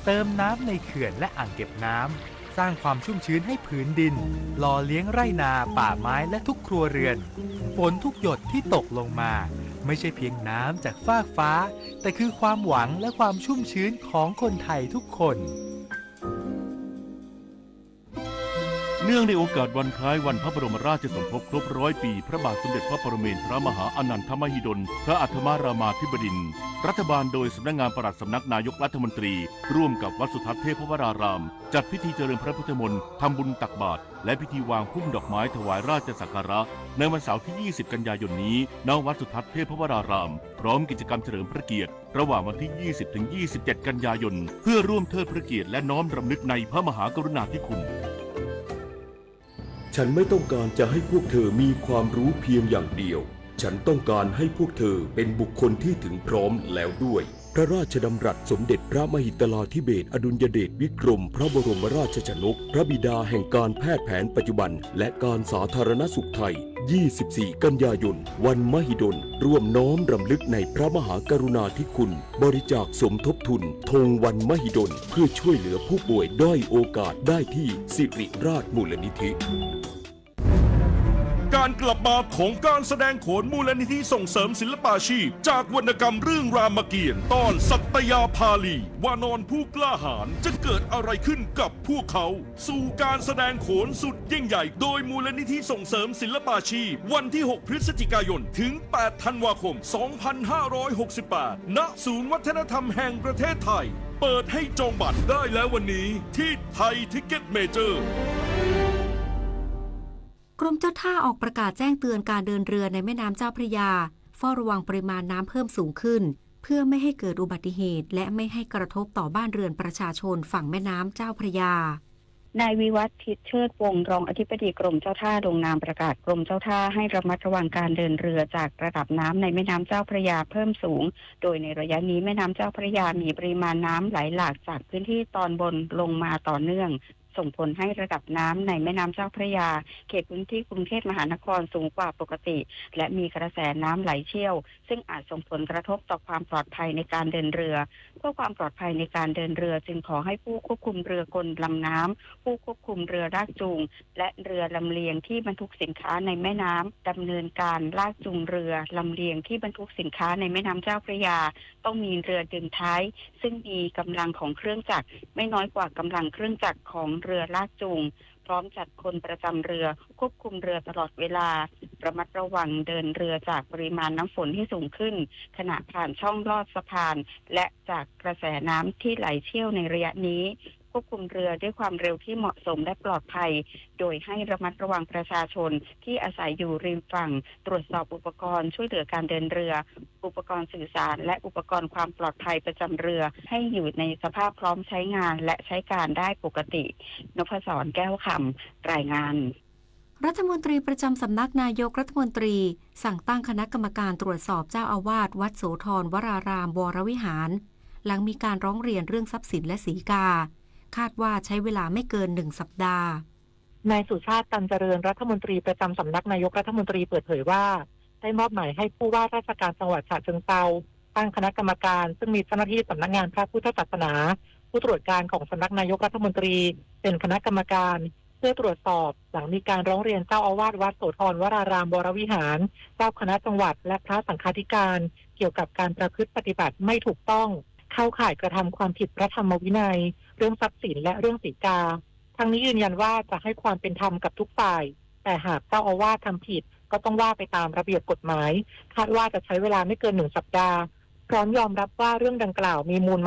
เติมน้ำในเขื่อนและอ่างเก็บน้ำสร้างความชุ่มชื้นให้ผืนดินหล่อเลี้ยงไร่นาป่าไม้และทุกครัวเรือนฝนทุกหยดที่ตกลงมาไม่ใช่เพียงน้ำจากฟากฟ้าแต่คือความหวังและความชุ่มชื้นของคนไทยทุกคน เนื่องในโอกาสวันคล้ายวันพระบรมราชสมภพครบ100 ปีพระบาทสมเด็จพระปรเมนทรมหาอนันทมหิดลพระอัฐมารามาธิบดินทร์รัฐบาลโดยสำนักงานปลัดสำนักนายกรัฐมนตรีร่วมกับวัดสุทัศน์เทพวรารามจัดพิธีเจริญพระพุทธมนต์ทำบุญตักบาตรและพิธีวางพุ่มดอกไม้ถวายราชสักการะในวันเสาร์ที่ 20 กันยายนนี้ณวัดสุทัศน์เทพวรารามพร้อมกิจกรรมเฉลิมพระเกียรติระหว่างวันที่ 20 ถึง 27 กันยายนเพื่อร่วมเทิดพระเกียรติและน้อมรำลึกในพระมหากรุณาธิคุณฉันไม่ต้องการจะให้พวกเธอมีความรู้เพียงอย่างเดียวฉันต้องการให้พวกเธอเป็นบุคคลที่ถึงพร้อมแล้วด้วยพระราชดำรัสสมเด็จพระมหิดลาธิเบศรอดุลยเดชวิกรมพระบรมราชชนกพระบิดาแห่งการแพทย์แผนปัจจุบันและการสาธารณสุขไทย 24 กันยายนวันมหิดลร่วมน้อมรำลึกในพระมหากรุณาธิคุณบริจาคสมทบทุนธงวันมหิดลเพื่อช่วยเหลือผู้ป่วยด้อยโอกาสได้ที่สิริราชมูลนิธิการกลับมาของการแสดงโขนมูลนิธิส่งเสริมศิลปาชีพจากวรรณกรรมเรื่องรามเกียรติ์ตอนสัตยาภาลีวานอนผู้กล้าหาญจะเกิดอะไรขึ้นกับพวกเขาสู่การแสดงโขนสุดยิ่งใหญ่โดยมูลนิธิส่งเสริมศิลปาชีพวันที่ 6 พฤศจิกายนถึง 8 ธันวาคม 2568 ณ ศูนย์วัฒนธรรมแห่งประเทศไทยเปิดให้จองบัตรได้แล้ววันนี้ที่ไทยทิกเก็ตเมเจอร์กรมเจ้าท่าออกประกาศแจ้งเตือนการเดินเรือในแม่น้ำเจ้าพระยาเฝ้าระวังปริมาณน้ำเพิ่มสูงขึ้นเพื่อไม่ให้เกิดอุบัติเหตุและไม่ให้กระทบต่อบ้านเรือนประชาชนฝั่งแม่น้ำเจ้าพระยานายวิวัฒน์ทิศเชิดวงศ์รองอธิบดีกรมเจ้าท่าลงนามประกาศกรมเจ้าท่าให้ระมัดระวังการเดินเรือจากระดับน้ำในแม่น้ำเจ้าพระยาเพิ่มสูงโดยในระยะนี้แม่น้ำเจ้าพระยามีปริมาณน้ำไหลหลากจากพื้นที่ตอนบนลงมาต่อเนื่องส่งผลให้ระดับน้ำในแม่น้ำเจ้าพระยาเขตพื้นที่กรุงเทพมหานครสูงกว่าปกติและมีกระแสน้ำไหลเชี่ยวซึ่งอาจส่งผลกระทบต่อความปลอดภัยในการเดินเรือเพื่อความปลอดภัยในการเดินเรือจึงขอให้ผู้ควบคุมเรือกลลำน้ำผู้ควบคุมเรือลากจูงและเรือลำเลียงที่บรรทุกสินค้าในแม่น้ำดำเนินการลากจูงเรือลำเลียงที่บรรทุกสินค้าในแม่น้ำเจ้าพระยาต้องมีเรือดึงท้ายซึ่งมีกำลังของเครื่องจักรไม่น้อยกว่ากำลังเครื่องจักรของเรือลากจูงพร้อมจัดคนประจำเรือควบคุมเรือตลอดเวลาระมัดระวังเดินเรือจากปริมาณน้ำฝนที่สูงขึ้นขณะผ่านช่องลอดสะพานและจากกระแสน้ำที่ไหลเชี่ยวในระยะนี้ควบคุมเรือด้วยความเร็วที่เหมาะสมและปลอดภัยโดยให้ระมัดระวังประชาชนที่อาศัยอยู่ริมฝั่งตรวจสอบอุปกรณ์ช่วยเหลือการเดินเรืออุปกรณ์สื่อสารและอุปกรณ์ความปลอดภัยประจำเรือให้อยู่ในสภาพพร้อมใช้งานและใช้การได้ปกตินพศรแก้วคำรายงานรัฐมนตรีประจำสำนักนายกรัฐมนตรีสั่งตั้งคณะกรรมการตรวจสอบเจ้าอาวาสวัดโสธรวรารามวรวิหารหลังมีการร้องเรียนเรื่องทรัพย์สินและสีกาคาดว่าใช้เวลาไม่เกิน1 สัปดาห์นายสุชาติตันเจริญรัฐมนตรีประจำสำนักนายกรัฐมนตรีเปิดเผยว่าได้มอบหมายให้ผู้ว่าราชการจังหวัดฉะเชิงเทราตั้งคณะกรรมการซึ่งมีเจ้าหน้าที่สำนักงานพระพุทธศาสนาผู้ตรวจการของสำนักนายกรัฐมนตรีเป็นคณะกรรมการเพื่อตรวจสอบหลังมีการร้องเรียนเจ้าอาวาสวัดโสธรวรารามวรวิหารเจ้าคณะจังหวัดและพระสังฆาธิการเกี่ยวกับการประพฤติปฏิบัติไม่ถูกต้องเข้าข่ายกระทำความผิดพระธรรมวินัยเรื่องทรัพย์สินและเรื่องศีลกาทั้งนี้ยืนยันว่าจะให้ความเป็นธรรมกับทุกฝ่ายแต่หากเจ้าอาวาสทำผิดก็ต้องว่าไปตามระเบียบกฎหมายคาดว่าจะใช้เวลาไม่เกิน1 สัปดาห์พร้อมยอมรับว่าเรื่องดังกล่าวมีมูล